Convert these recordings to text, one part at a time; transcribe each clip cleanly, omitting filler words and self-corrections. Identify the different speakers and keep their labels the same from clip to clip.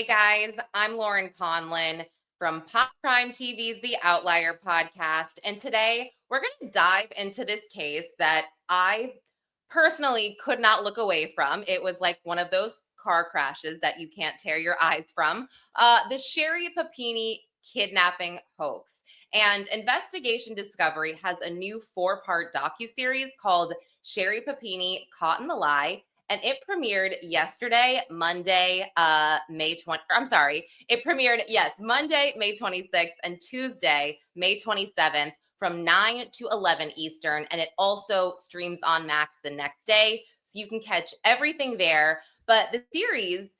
Speaker 1: Hey guys, I'm Lauren Conlin from Pop Crime TV's The Outlier podcast. And today we're going to dive into this case that I personally could not look away from. It was like one of those car crashes that you can't tear your eyes from. The Sherri Papini kidnapping hoax. And Investigation Discovery has a new 4-part docuseries called Sherri Papini Caught in the Lie. And it premiered yesterday, Monday, May 20. I'm sorry. It premiered, yes, Monday, May 26th and Tuesday, May 27th from 9 to 11 Eastern. And it also streams on Max the next day. So you can catch everything there. But the series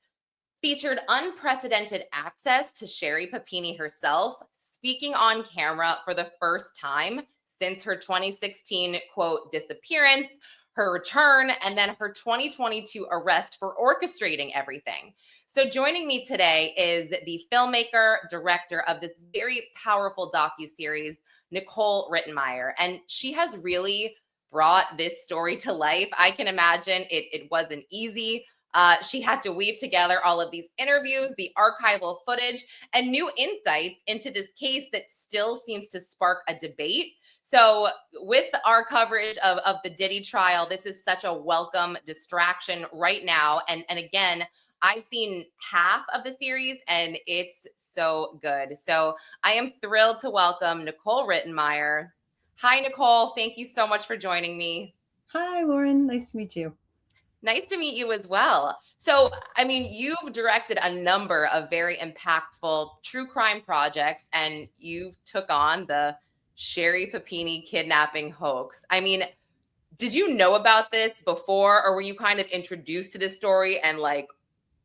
Speaker 1: featured unprecedented access to Sherri Papini herself, speaking on camera for the first time since her 2016, quote, disappearance, her return, and then her 2022 arrest for orchestrating everything. So joining me today is the filmmaker, director of this very powerful docuseries, Nicole Rittenmeyer. And she has really brought this story to life. I can imagine it wasn't easy. She had to weave together all of these interviews, the archival footage, and new insights into this case that still seems to spark a debate. So with our coverage of the Diddy trial, this is such a welcome distraction right now. And again, I've seen half of the series and it's so good. So I am thrilled to welcome Nicole Rittenmeyer. Hi, Nicole. Thank you so much for joining me.
Speaker 2: Hi, Lauren. Nice to meet you.
Speaker 1: Nice to meet you as well. So, I mean, you've directed a number of very impactful true crime projects and you took on the Sherri Papini kidnapping hoax. I mean, did you know about this before, or were you kind of introduced to this story and like,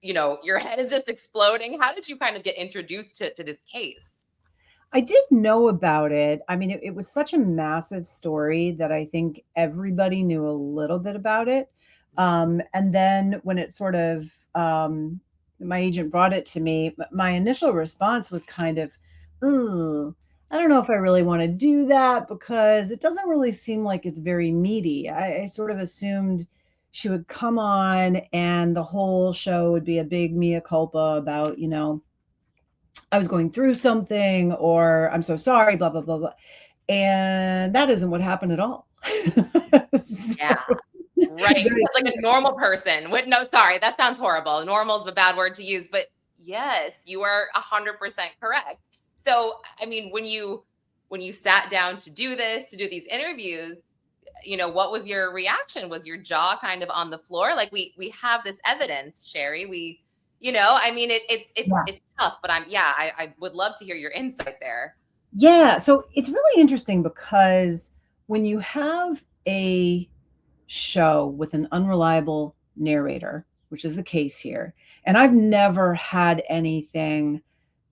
Speaker 1: your head is just exploding? How did you kind of get introduced to this case?
Speaker 2: I did know about it. I mean, it was such a massive story that I think everybody knew a little bit about it. And then when it sort of, my agent brought it to me, my initial response was kind of, ooh, I don't know if I really want to do that because it doesn't really seem like it's very meaty. I sort of assumed she would come on and the whole show would be a big mea culpa about, I was going through something or I'm so sorry, blah, blah, blah, blah. And that isn't what happened at all.
Speaker 1: Yeah.
Speaker 2: So,
Speaker 1: Right.
Speaker 2: very,
Speaker 1: Because like a normal person would no, sorry, that sounds horrible. Normal is a bad word to use, but yes, you are 100% correct. So, I mean, when you sat down to do this, to do these interviews, what was your reaction? Was your jaw kind of on the floor? Like we have this evidence, Sherri. I mean,
Speaker 2: yeah.
Speaker 1: it's tough, but I would love to hear your insight there.
Speaker 2: Yeah. So it's really interesting because when you have a show with an unreliable narrator, which is the case here, and I've never had anything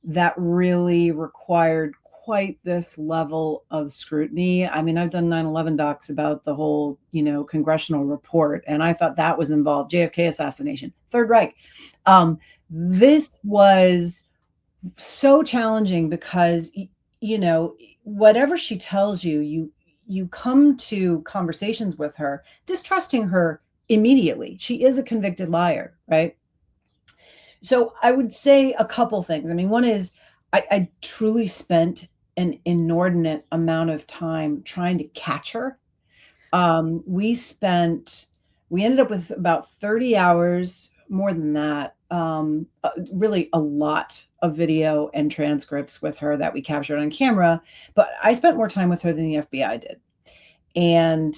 Speaker 2: that really required quite this level of scrutiny. I mean, I've done 9/11 docs about the whole, congressional report, and I thought that was involved JFK assassination, Third Reich. This was so challenging because whatever she tells you, you come to conversations with her distrusting her immediately. She is a convicted liar, right? So I would say a couple things. I mean, one is I truly spent an inordinate amount of time trying to catch her. We ended up with about 30 hours, more than that, really a lot of video and transcripts with her that we captured on camera. But I spent more time with her than the FBI did. And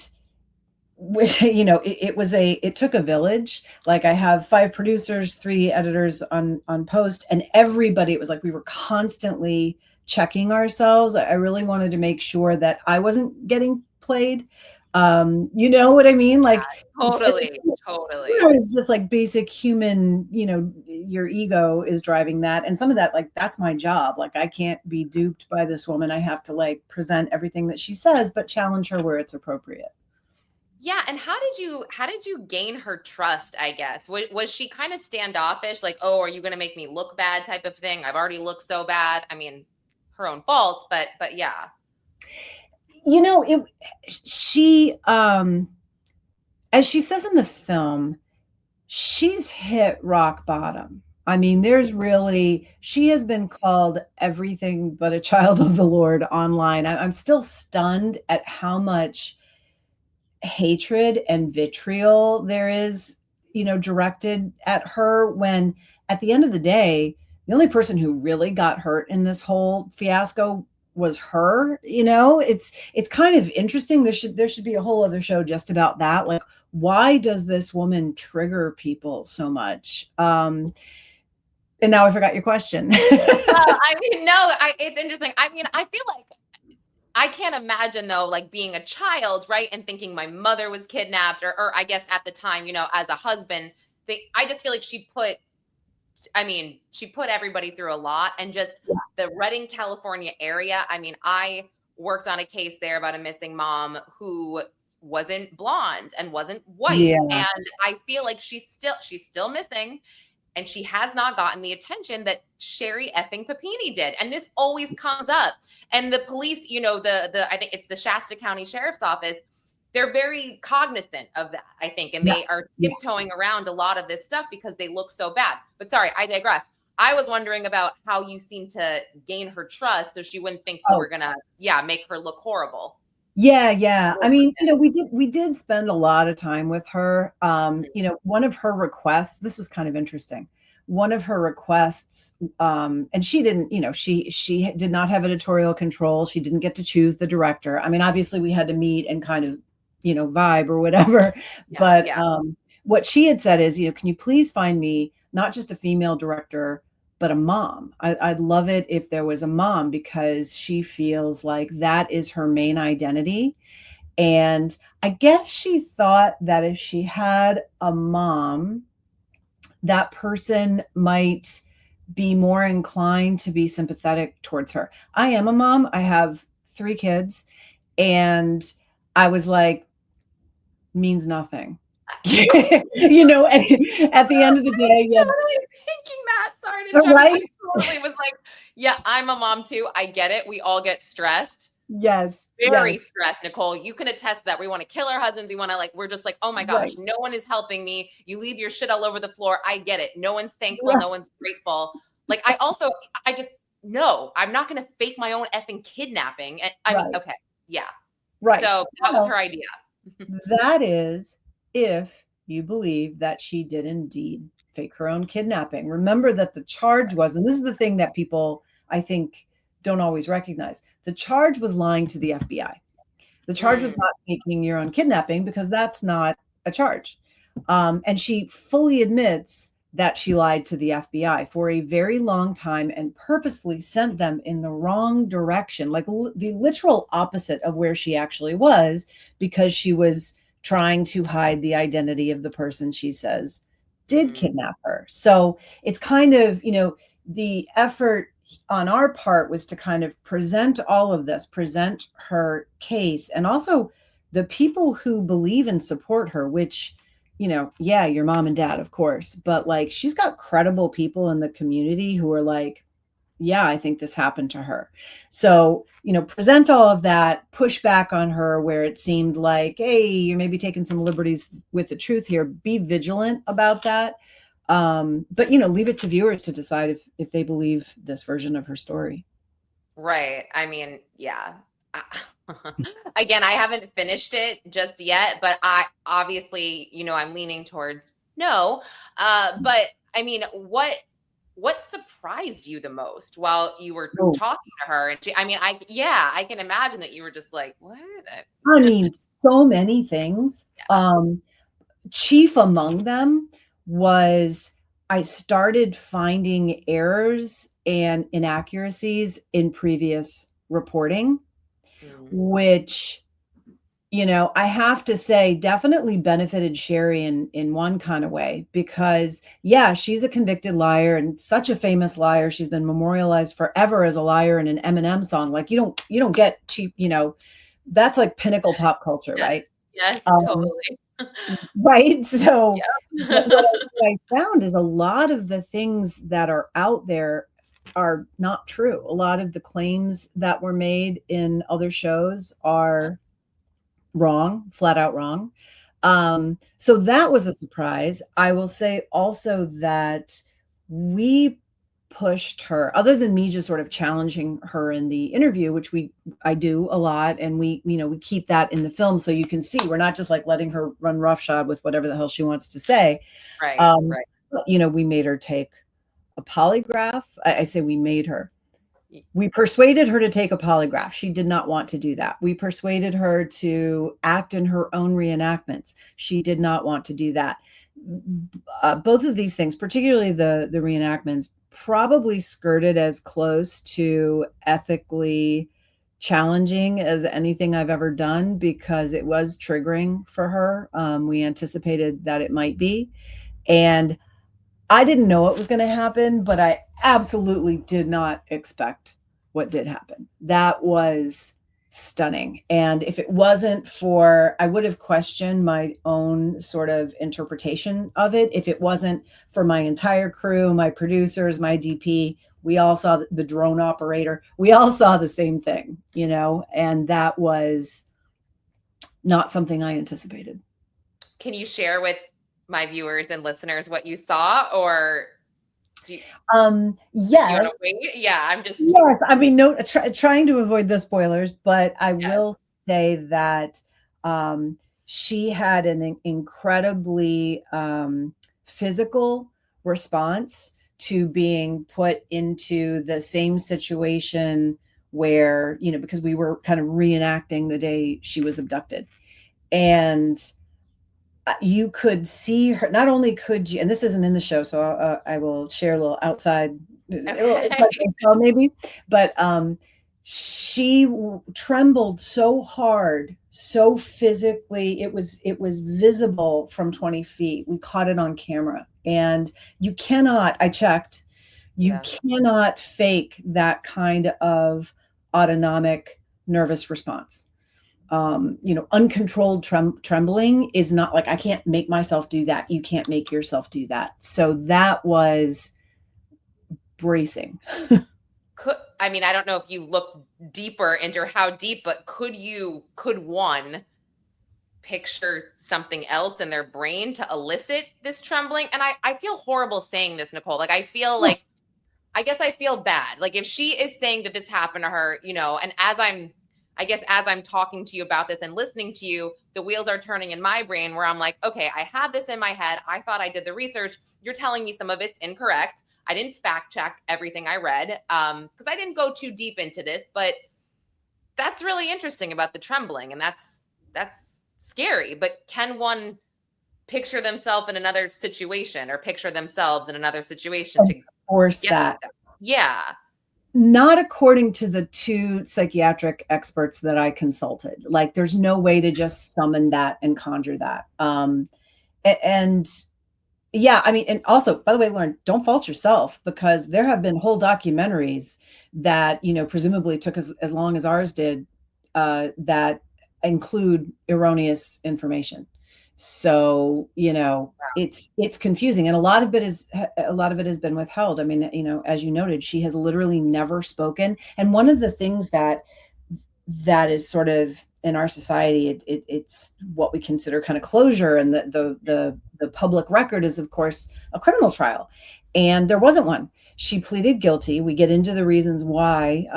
Speaker 2: it took a village. Like I have 5 producers, 3 editors on post, and everybody, it was like we were constantly checking ourselves. I really wanted to make sure that I wasn't getting played. You know what I mean? Like
Speaker 1: Totally, totally.
Speaker 2: it's just like basic human, your ego is driving that. And some of that, like, that's my job. Like I can't be duped by this woman. I have to like present everything that she says, but challenge her where it's appropriate.
Speaker 1: Yeah, and how did you gain her trust, I guess? Was she kind of standoffish, like, "Oh, are you going to make me look bad?" type of thing? I've already looked so bad. I mean, her own faults, but yeah.
Speaker 2: It she as she says in the film, she's hit rock bottom. I mean, she has been called everything but a child of the Lord online. I'm still stunned at how much hatred and vitriol there is, directed at her, when at the end of the day, the only person who really got hurt in this whole fiasco was her. It's kind of interesting. There should be a whole other show just about that. Like, why does this woman trigger people so much? And now I forgot your question.
Speaker 1: Well, I mean, no, it's interesting. I mean, I feel like I can't imagine though, like being a child, right? And thinking my mother was kidnapped, or I guess at the time, as a husband, I just feel like she put everybody through a lot, and just the Redding, California area. I mean, I worked on a case there about a missing mom who wasn't blonde and wasn't white.
Speaker 2: Yeah.
Speaker 1: And I feel like she's still missing, and she has not gotten the attention that Sherri effing Papini did. And this always comes up. And the police, the I think it's the Shasta County Sheriff's Office, they're very cognizant of that, I think, and
Speaker 2: Yeah.
Speaker 1: they are tiptoeing around a lot of this stuff because they look so bad. But sorry, I digress. I was wondering about how you seem to gain her trust so she wouldn't think you were gonna, make her look horrible.
Speaker 2: Yeah. I mean, we did spend a lot of time with her. One of her requests, this was kind of interesting. One of her requests, and she didn't, she did not have editorial control. She didn't get to choose the director. I mean, obviously we had to meet and kind of, vibe or whatever. But what she had said is, can you please find me not just a female director, but a mom? I'd love it if there was a mom, because she feels like that is her main identity. And I guess she thought that if she had a mom, that person might be more inclined to be sympathetic towards her. I am a mom. I have 3 kids. And I was like, means nothing. And at the end of the day,
Speaker 1: yeah. Totally thinking that. Sorry to jump.
Speaker 2: Right?
Speaker 1: I totally was like, yeah, I'm a mom too. I get it. We all get stressed.
Speaker 2: Yes.
Speaker 1: Very stressed, Nicole. You can attest that we want to kill our husbands. We want to we're just like, oh my gosh, no one is helping me. You leave your shit all over the floor. I get it. No one's thankful. No one's grateful. Like, I just, no, I'm not going to fake my own effing kidnapping. And I mean, okay. Yeah.
Speaker 2: Right.
Speaker 1: So that was her idea.
Speaker 2: That is, if you believe that she did indeed fake her own kidnapping. Remember that the charge was, and this is the thing that people, I think, don't always recognize. The charge was lying to the FBI. The charge was not faking your own kidnapping, because that's not a charge. And she fully admits that she lied to the FBI for a very long time and purposefully sent them in the wrong direction, like the literal opposite of where she actually was, because she was trying to hide the identity of the person she says did kidnap her. So it's kind of, the effort on our part was to kind of present all of this, present her case, and also the people who believe and support her, which, your mom and dad, of course, but like, she's got credible people in the community who are like, yeah, I think this happened to her. So, present all of that, push back on her where it seemed like, hey, you're maybe taking some liberties with the truth here. Be vigilant about that. But, leave it to viewers to decide if they believe this version of her story.
Speaker 1: Right. I mean, yeah. Again, I haven't finished it just yet, but I obviously, I'm leaning towards no. But I mean, what surprised you the most while you were talking to her? And I can imagine that you were just like, what?
Speaker 2: I mean, so many things. Chief among them was, I started finding errors and inaccuracies in previous reporting, which, I have to say definitely benefited Sherri in one kind of way, because she's a convicted liar and such a famous liar. She's been memorialized forever as a liar in an Eminem song. Like, you don't get cheap, that's like pinnacle pop culture, right?
Speaker 1: Yes, totally.
Speaker 2: Right. So what I found is a lot of the things that are out there are not true. A lot of the claims that were made in other shows are wrong, flat out wrong. So that was a surprise. I will say also that we pushed her, other than me just sort of challenging her in the interview, which I do a lot, and we keep that in the film so you can see we're not just like letting her run roughshod with whatever the hell she wants to say.
Speaker 1: Right, right.
Speaker 2: We made her take a polygraph. I say we made her. We persuaded her to take a polygraph. She did not want to do that. We persuaded her to act in her own reenactments. She did not want to do that. Both of these things, particularly the reenactments, probably skirted as close to ethically challenging as anything I've ever done, because it was triggering for her. We anticipated that it might be. And I didn't know it was going to happen, but I absolutely did not expect what did happen. That was stunning. And if it wasn't for, I would have questioned my own sort of interpretation of it. If it wasn't for my entire crew, my producers, my DP, we all saw the drone operator. We all saw the same thing, and that was not something I anticipated.
Speaker 1: Can you share with my viewers and listeners what you saw, or do you want
Speaker 2: Yes.
Speaker 1: to wait? Yeah, I'm just.
Speaker 2: Yes, I mean, no, trying to avoid the spoilers, but I
Speaker 1: Yes.
Speaker 2: will say that she had an incredibly physical response to being put into the same situation where, because we were kind of reenacting the day she was abducted. And you could see her. Not only could you, and this isn't in the show, so I will share a little outside,
Speaker 1: Okay.
Speaker 2: maybe, but she trembled so hard, so physically. It was visible from 20 feet. We caught it on camera, and you cannot. I checked. You cannot fake that kind of autonomic nervous response. Uncontrolled trembling is not like, I can't make myself do that. You can't make yourself do that. So that was bracing.
Speaker 1: I don't know if you looked deeper into how deep, but could one picture something else in their brain to elicit this trembling? And I feel horrible saying this, Nicole. Like, I feel like, I guess I feel bad. Like, if she is saying that this happened to her, and as I'm talking to you about this and listening to you, the wheels are turning in my brain where I'm like, okay, I had this in my head. I thought I did the research. You're telling me some of it's incorrect. I didn't fact check everything I read because I didn't go too deep into this, but that's really interesting about the trembling, and that's scary. But can one picture themselves in another situation, or picture themselves in another situation to
Speaker 2: force that?
Speaker 1: Yeah.
Speaker 2: Not according to the two psychiatric experts that I consulted. Like, there's no way to just summon that and conjure that. And yeah, I mean, and also, by the way, Lauren, don't fault yourself, because there have been whole documentaries that, presumably took as long as ours did, that include erroneous information. So, it's confusing, and a lot of it has been withheld. I mean, as you noted, she has literally never spoken. And one of the things that is sort of in our society, it's what we consider kind of closure, and the public record is, of course, a criminal trial, and there wasn't one. She pleaded guilty. We get into the reasons why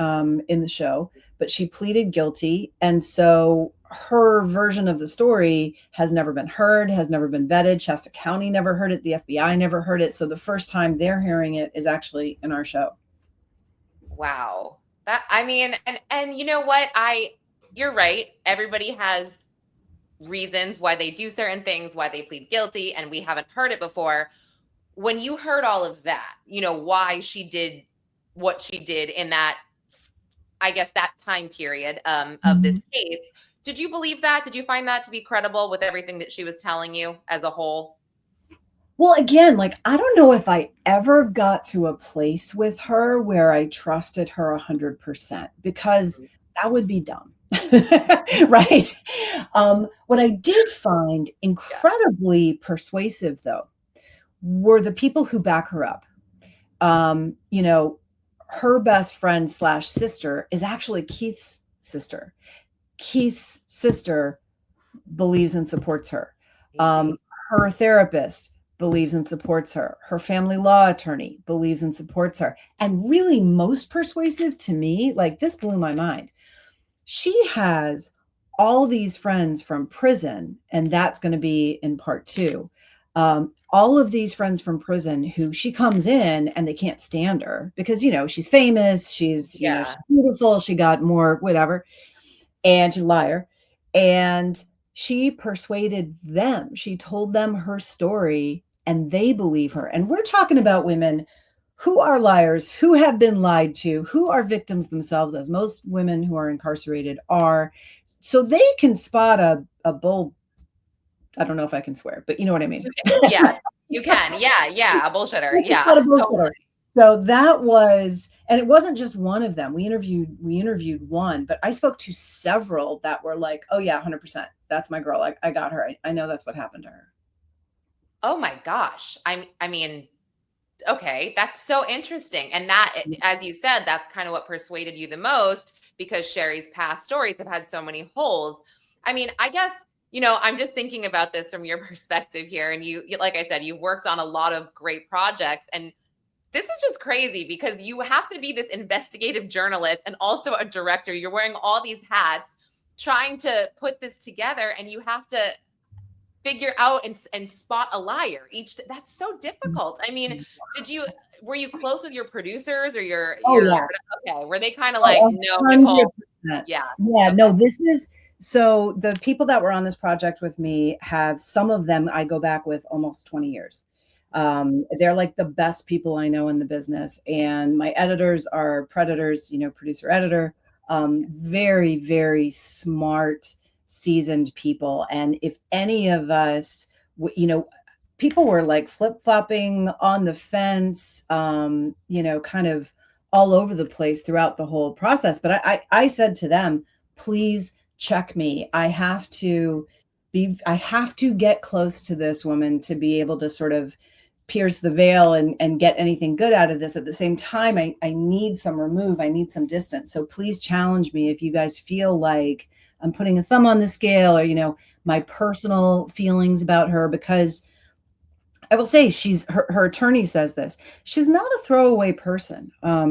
Speaker 2: in the show, but she pleaded guilty, and so her version of the story has never been heard, has never been vetted. Shasta County never heard it. The FBI never heard it. So the first time they're hearing it is actually in our show.
Speaker 1: Wow. And you know what? You're right. Everybody has reasons why they do certain things, why they plead guilty, and we haven't heard it before. When you heard all of that, why she did what she did in that, I guess, that time period of this case, did you believe that? Did you find that to be credible with everything that she was telling you as a whole?
Speaker 2: Well, again, like, I don't know if I ever got to a place with her where I trusted her 100%, because that would be dumb. Right. What I did find incredibly persuasive, though, were the people who back her up. Her best friend / sister is actually Keith's sister. Keith's sister believes and supports her. Her therapist believes and supports her. Her family law attorney believes and supports her. And really most persuasive to me, like this blew my mind. She has all these friends from prison, and that's going to be in part two. All of these friends from prison who she comes in and they can't stand her because, she's famous. She's,
Speaker 1: Yeah.
Speaker 2: she's beautiful. She got more, whatever. And she's a liar. And she persuaded them. She told them her story and they believe her. And we're talking about women who are liars, who have been lied to, who are victims themselves, as most women who are incarcerated are. So they can spot a bull. I don't know if I can swear, but you know what I mean.
Speaker 1: Yeah, you can. Yeah, yeah, a bullshitter.
Speaker 2: They can
Speaker 1: Yeah,
Speaker 2: spot a
Speaker 1: totally.
Speaker 2: bullshitter. So that was, and it wasn't just one of them. We interviewed one, but I spoke to several that were like, oh yeah, 100%. That's my girl. I got her. I know that's what happened to her.
Speaker 1: Oh my gosh. I mean, okay, that's so interesting. And that, as you said, that's kind of what persuaded you the most because Sherri's past stories have had so many holes. I mean, I guess, I'm just thinking about this from your perspective here. And like I said, you worked on a lot of great projects. And this is just crazy because you have to be this investigative journalist and also a director. You're wearing all these hats trying to put this together, and you have to figure out and spot a liar that's so difficult. I mean, were you close with your producers or
Speaker 2: Oh yeah.
Speaker 1: okay, were they kind of like,
Speaker 2: Oh,
Speaker 1: no, Nicole?
Speaker 2: 100%.
Speaker 1: Yeah.
Speaker 2: Yeah,
Speaker 1: Okay.
Speaker 2: no, this is so the people that were on this project with me have some of them I go back with almost 20 years. They're like the best people I know in the business. And my editors are predators, producer editor, very, very smart, seasoned people. And if any of us, people were like flip flopping on the fence, kind of all over the place throughout the whole process. But I said to them, please check me. I have to get close to this woman to be able to sort of pierce the veil and get anything good out of this. At the same time, I need some remove. I need some distance. So please challenge me if you guys feel like I'm putting a thumb on the scale or, my personal feelings about her, because I will say her attorney says this. She's not a throwaway person.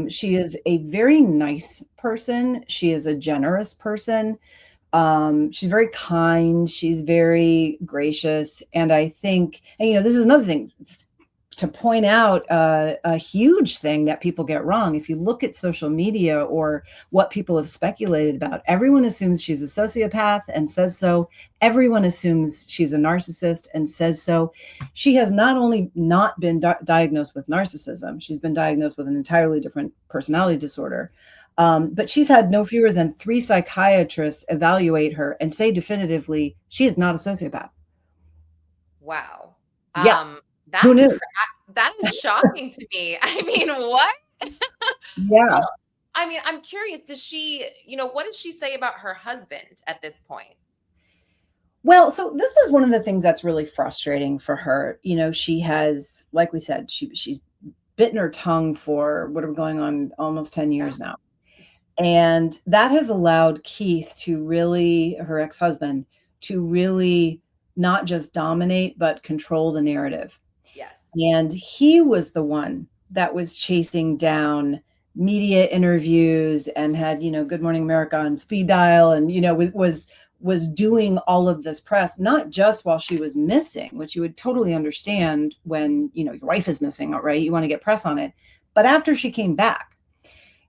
Speaker 2: She is a very nice person. She is a generous person. She's very kind. She's very gracious. And I think, and this is another thing to point out, a huge thing that people get wrong. If you look at social media or what people have speculated about, everyone assumes she's a sociopath and says so. Everyone assumes she's a narcissist and says so. She has not only not been diagnosed with narcissism, she's been diagnosed with an entirely different personality disorder. But she's had no fewer than 3 psychiatrists evaluate her and say definitively she is not a sociopath.
Speaker 1: Wow.
Speaker 2: Yeah. Who
Speaker 1: That's
Speaker 2: knew?
Speaker 1: that is shocking to me. I mean, what?
Speaker 2: Yeah.
Speaker 1: Well, I mean, I'm curious, does she, what does she say about her husband at this point?
Speaker 2: Well, so this is one of the things that's really frustrating for her. She has, like we said, she's bitten her tongue for what are we going on almost 10 years now. And that has allowed Keith to really, her ex-husband, to really not just dominate, but control the narrative.
Speaker 1: Yes.
Speaker 2: And he was the one that was chasing down media interviews and had, Good Morning America on speed dial and, was doing all of this press, not just while she was missing, which you would totally understand when, your wife is missing, right? You want to get press on it. But after she came back,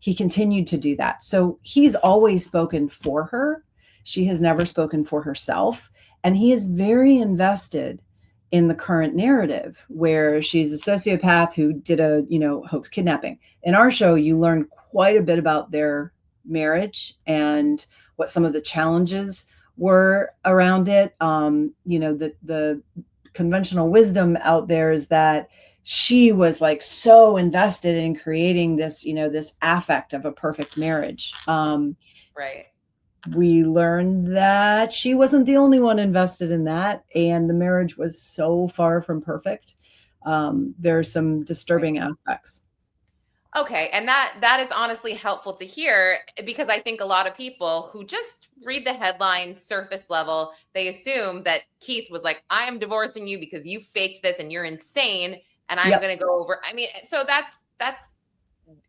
Speaker 2: he continued to do that. So he's always spoken for her. She has never spoken for herself. And he is very invested in the current narrative where she's a sociopath who did a, hoax kidnapping. In our show, you learn quite a bit about their marriage and what some of the challenges were around it. The conventional wisdom out there is that she was like so invested in creating this, this affect of a perfect marriage.
Speaker 1: Right.
Speaker 2: We learned that she wasn't the only one invested in that, and the marriage was so far from perfect. There are some disturbing aspects.
Speaker 1: Okay, and that is honestly helpful to hear, because I think a lot of people who just read the headline surface level, they assume that Keith was like, I am divorcing you because you faked this and you're insane, and I'm
Speaker 2: Yep.
Speaker 1: going to go over. I mean, so that's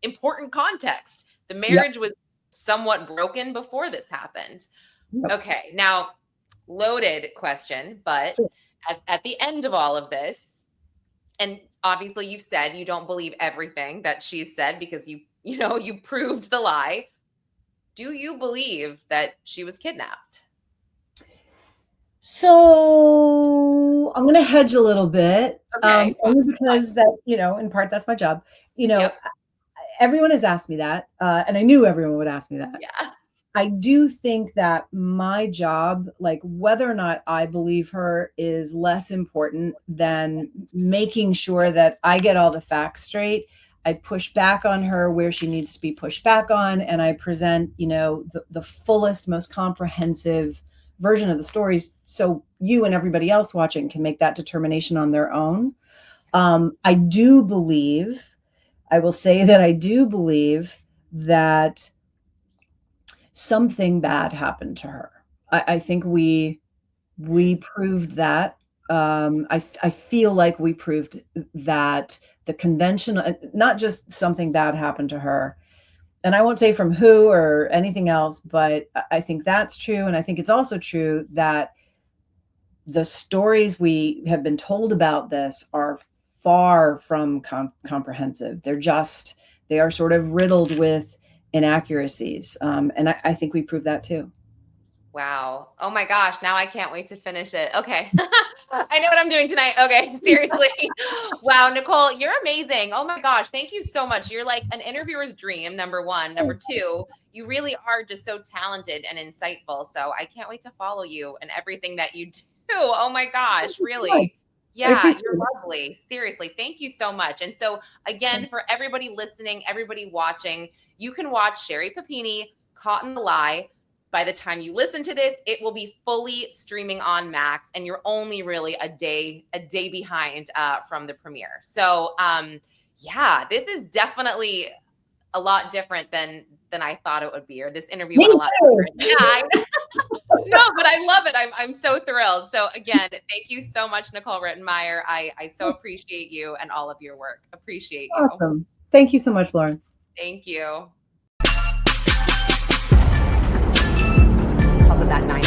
Speaker 1: important context. The
Speaker 2: Yep.
Speaker 1: marriage was somewhat broken before this happened.
Speaker 2: Yep.
Speaker 1: Okay, now loaded question, but
Speaker 2: Sure.
Speaker 1: at the end of all of this, and obviously you've said you don't believe everything that she's said because you proved the lie. Do you believe that she was kidnapped?
Speaker 2: So I'm going to hedge a little bit,
Speaker 1: Okay.
Speaker 2: only because that, in part, that's my job.
Speaker 1: Yep.
Speaker 2: Everyone has asked me that, and I knew everyone would ask me that.
Speaker 1: Yeah.
Speaker 2: I do think that my job, like whether or not I believe her, is less important than making sure that I get all the facts straight. I push back on her where she needs to be pushed back on, and I present, the fullest, most comprehensive version of the stories, so you and everybody else watching can make that determination on their own. I do believe, I will say that I do believe that something bad happened to her. I think we proved that. I feel like we proved that the conventional, not just something bad happened to her. And I won't say from who or anything else, but I think that's true. And I think it's also true that the stories we have been told about this are far from comprehensive. They are sort of riddled with inaccuracies. And I think we proved that too.
Speaker 1: Wow. Oh my gosh. Now I can't wait to finish it. Okay. I know what I'm doing tonight. Okay. Seriously. Wow. Nicole, you're amazing. Oh my gosh. Thank you so much. You're like an interviewer's dream, number one. Number two, you really are just so talented and insightful. So I can't wait to follow you and everything that you do. Oh my gosh. Really. Yeah, you're lovely. Seriously. Thank you so much. And so again, for everybody listening, everybody watching, you can watch Sherri Papini Caught in the Lie. By the time you listen to this, it will be fully streaming on Max, and you're only really a day behind from the premiere. So, yeah, this is definitely a lot different than I thought it would be, or this interview went a lot different. Yeah, no, but I love it. I'm so thrilled. So again, thank you so much, Nicole Rittenmeyer. I so appreciate you and all of your work. Appreciate you.
Speaker 2: Awesome. Thank you so much, Lauren.
Speaker 1: Thank you. That 9